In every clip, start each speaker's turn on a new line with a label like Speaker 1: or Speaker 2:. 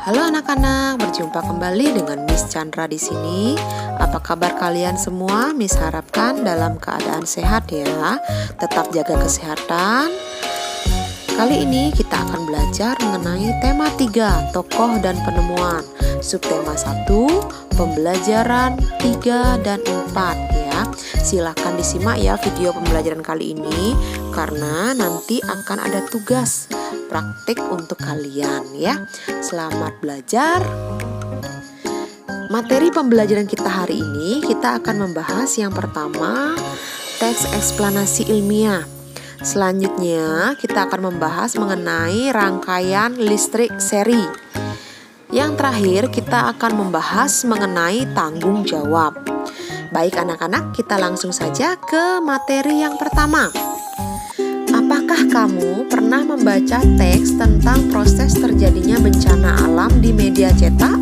Speaker 1: Halo anak-anak, berjumpa kembali dengan Miss Chandra di sini. Apa kabar kalian semua? Miss harapkan dalam keadaan sehat ya. Tetap jaga kesehatan. Kali ini kita akan belajar mengenai tema 3, tokoh dan penemuan. Subtema 1, pembelajaran 3 dan 4 ya. Silahkan disimak ya video pembelajaran kali ini, karena nanti akan ada tugas praktik untuk kalian ya. Selamat belajar. Materi pembelajaran kita hari ini, kita akan membahas yang pertama, teks eksplanasi ilmiah. Selanjutnya kita akan membahas mengenai rangkaian listrik seri. Yang terakhir kita akan membahas mengenai tanggung jawab. Baik anak-anak, kita langsung saja ke materi yang pertama. Apakah kamu pernah membaca teks tentang proses terjadinya bencana alam di media cetak?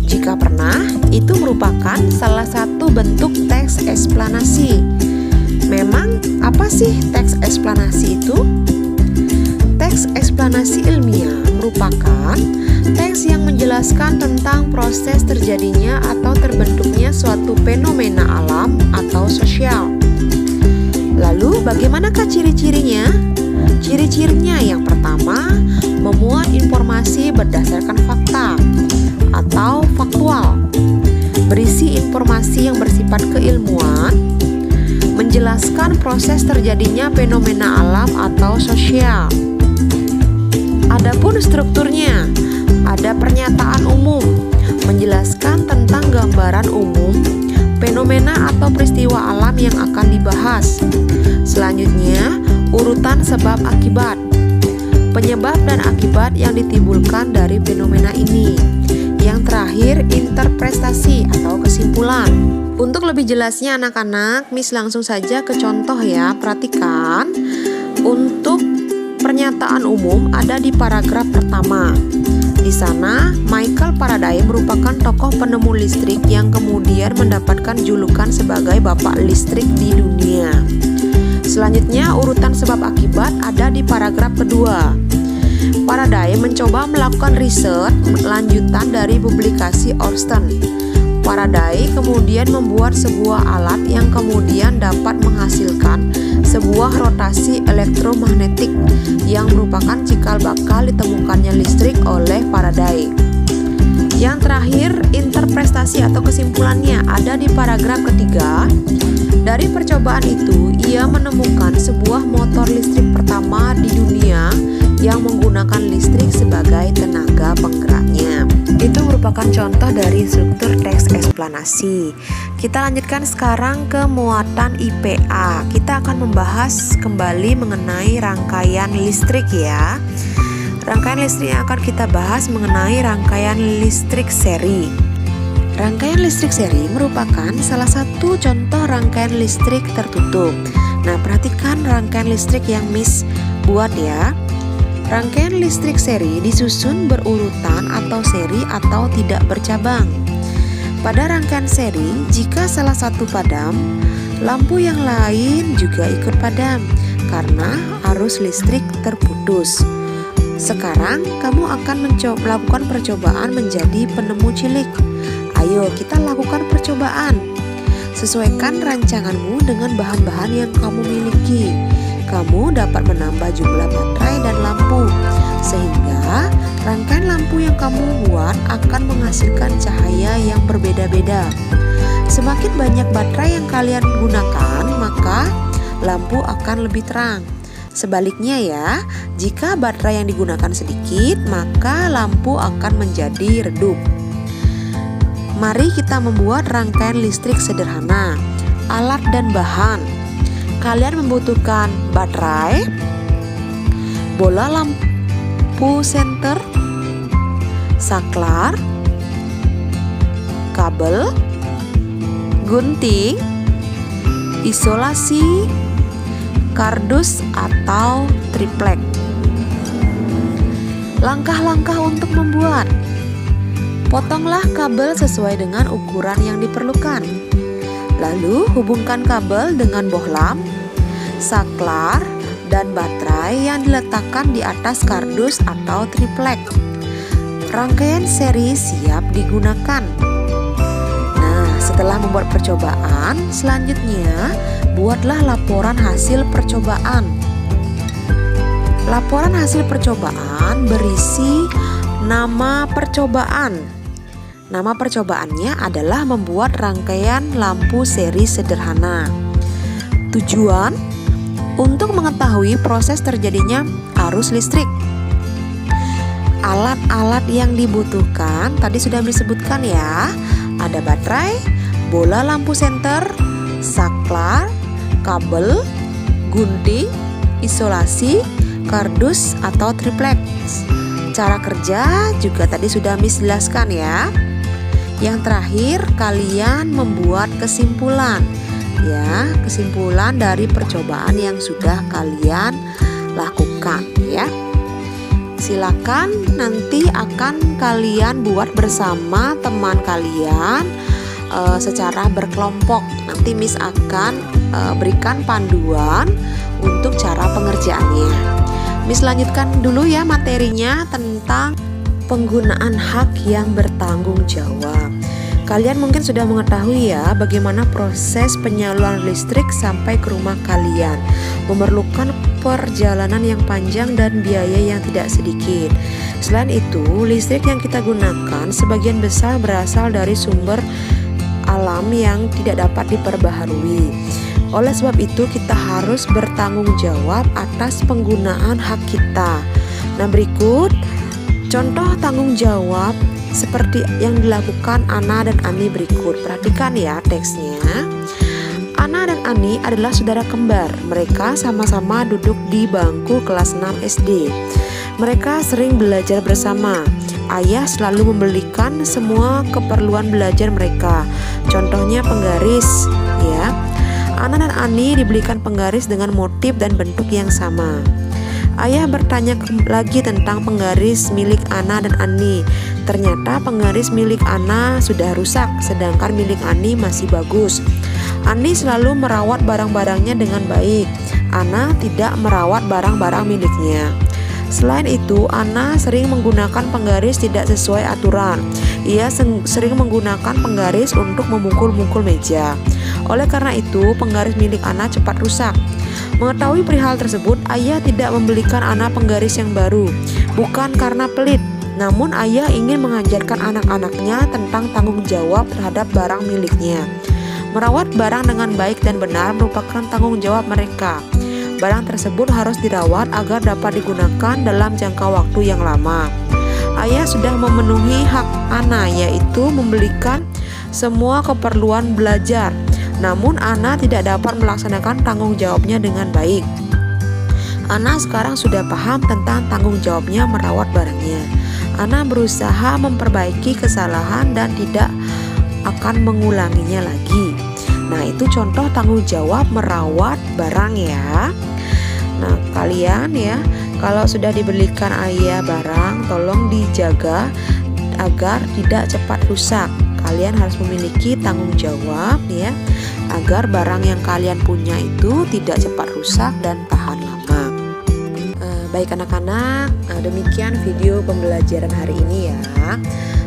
Speaker 1: Jika pernah, itu merupakan salah satu bentuk teks eksplanasi. Memang apa sih teks eksplanasi itu? Teks eksplanasi ilmiah merupakan teks yang menjelaskan tentang proses terjadinya atau terbentuknya suatu fenomena alam atau sosial. Lalu bagaimanakah ciri-cirinya? Ciri-cirinya yang pertama, memuat informasi berdasarkan fakta atau faktual, berisi informasi yang bersifat keilmuan, menjelaskan proses terjadinya fenomena alam atau sosial. Adapun strukturnya, ada pernyataan umum, menjelaskan tentang gambaran umum fenomena atau peristiwa alam yang akan dibahas. Selanjutnya, urutan sebab akibat, penyebab dan akibat yang ditimbulkan dari fenomena ini. Yang terakhir, interpretasi atau kesimpulan. Untuk lebih jelasnya anak-anak, Miss langsung saja ke contoh ya. Perhatikan, untuk pernyataan umum ada di paragraf pertama. Di sana, Michael Faraday merupakan tokoh penemu listrik yang kemudian mendapatkan julukan sebagai bapak listrik di dunia. Selanjutnya, urutan sebab akibat ada di paragraf kedua. Faraday mencoba melakukan riset lanjutan dari publikasi Ørsted. Faraday kemudian membuat sebuah alat yang kemudian dapat menghasilkan sebuah rotasi elektromagnetik yang merupakan cikal bakal ditemukannya listrik oleh Faraday. Yang terakhir, interpretasi atau kesimpulannya ada di paragraf ketiga. Dari percobaan itu, ia menemukan sebuah motor listrik pertama di dunia yang menggunakan listrik sebagai tenaga penggeraknya. Itu merupakan contoh dari struktur teks eksplanasi. Kita lanjutkan sekarang ke muatan IPA. Kita akan membahas kembali mengenai rangkaian listrik ya. Rangkaian listrik yang akan kita bahas mengenai rangkaian listrik seri. Rangkaian listrik seri merupakan salah satu contoh rangkaian listrik tertutup. Nah, perhatikan rangkaian listrik yang Miss buat ya. Rangkaian listrik seri disusun berurutan atau seri atau tidak bercabang. Pada rangkaian seri, jika salah satu padam, lampu yang lain juga ikut padam karena arus listrik terputus. Sekarang kamu akan melakukan percobaan menjadi penemu cilik. Ayo kita lakukan percobaan. Sesuaikan rancanganmu dengan bahan-bahan yang kamu miliki. Kamu dapat menambah jumlah baterai dan lampu, sehingga rangkaian lampu yang kamu buat akan menghasilkan cahaya yang berbeda-beda. Semakin banyak baterai yang kalian gunakan, maka lampu akan lebih terang. Sebaliknya ya, jika baterai yang digunakan sedikit, maka lampu akan menjadi redup. Mari kita membuat rangkaian listrik sederhana. Alat dan bahan. Kalian membutuhkan baterai, bola lampu senter, saklar, kabel, gunting, isolasi, kardus atau triplek. Langkah-langkah untuk membuat. Potonglah kabel sesuai dengan ukuran yang diperlukan. Lalu hubungkan kabel dengan bohlam, saklar, dan baterai yang diletakkan di atas kardus atau triplek. Rangkaian seri siap digunakan. Nah, setelah membuat percobaan, selanjutnya buatlah laporan hasil percobaan. Laporan hasil percobaan berisi nama percobaan. Nama percobaannya adalah membuat rangkaian lampu seri sederhana. Tujuan untuk mengetahui proses terjadinya arus listrik. Alat-alat yang dibutuhkan tadi sudah disebutkan ya. Ada baterai, bola lampu senter, saklar, kabel, gunting, isolasi, kardus atau triplex. Cara kerja juga tadi sudah Miss jelaskan ya. Yang terakhir, kalian membuat kesimpulan ya, kesimpulan dari percobaan yang sudah kalian lakukan ya. Silakan nanti akan kalian buat bersama teman kalian secara berkelompok. Nanti Miss akan berikan panduan untuk cara pengerjaannya. Miss lanjutkan dulu ya materinya tentang penggunaan hak yang bertanggung jawab. Kalian mungkin sudah mengetahui ya bagaimana proses penyaluran listrik sampai ke rumah kalian. Memerlukan perjalanan yang panjang dan biaya yang tidak sedikit. Selain itu, listrik yang kita gunakan sebagian besar berasal dari sumber alam yang tidak dapat diperbaharui. Oleh sebab itu, kita harus bertanggung jawab atas penggunaan hak kita. Nah, berikut contoh tanggung jawab seperti yang dilakukan Ana dan Ani berikut. Perhatikan ya teksnya. Ana dan Ani adalah saudara kembar. Mereka sama-sama duduk di bangku kelas 6 SD. Mereka sering belajar bersama. Ayah selalu membelikan semua keperluan belajar mereka. Contohnya penggaris ya. Ana dan Ani dibelikan penggaris dengan motif dan bentuk yang sama. Ayah bertanya lagi tentang penggaris milik Ana dan Ani. Ternyata penggaris milik Ana sudah rusak, sedangkan milik Ani masih bagus. Ani selalu merawat barang-barangnya dengan baik. Ana tidak merawat barang-barang miliknya. Selain itu, Ana sering menggunakan penggaris tidak sesuai aturan. Ia sering menggunakan penggaris untuk memukul-mukul meja. Oleh karena itu, penggaris milik Ana cepat rusak. Mengetahui perihal tersebut, ayah tidak membelikan Ana penggaris yang baru. Bukan karena pelit, namun ayah ingin mengajarkan anak-anaknya tentang tanggung jawab terhadap barang miliknya. Merawat barang dengan baik dan benar merupakan tanggung jawab mereka. Barang tersebut harus dirawat agar dapat digunakan dalam jangka waktu yang lama. Ayah sudah memenuhi hak Ana, yaitu membelikan semua keperluan belajar. Namun Ana tidak dapat melaksanakan tanggung jawabnya dengan baik. Ana sekarang sudah paham tentang tanggung jawabnya merawat barangnya. Ana berusaha memperbaiki kesalahan dan tidak akan mengulanginya lagi. Nah, itu contoh tanggung jawab merawat barang ya. Nah, kalian ya, kalau sudah dibelikan ayah barang, tolong dijaga agar tidak cepat rusak. Kalian harus memiliki tanggung jawab ya, agar barang yang kalian punya itu tidak cepat rusak dan tahan lama. Baik anak-anak, demikian video pembelajaran hari ini ya.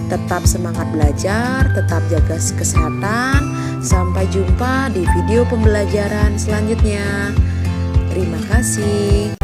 Speaker 1: Tetap semangat belajar, tetap jaga kesehatan. Sampai jumpa di video pembelajaran selanjutnya. Terima kasih.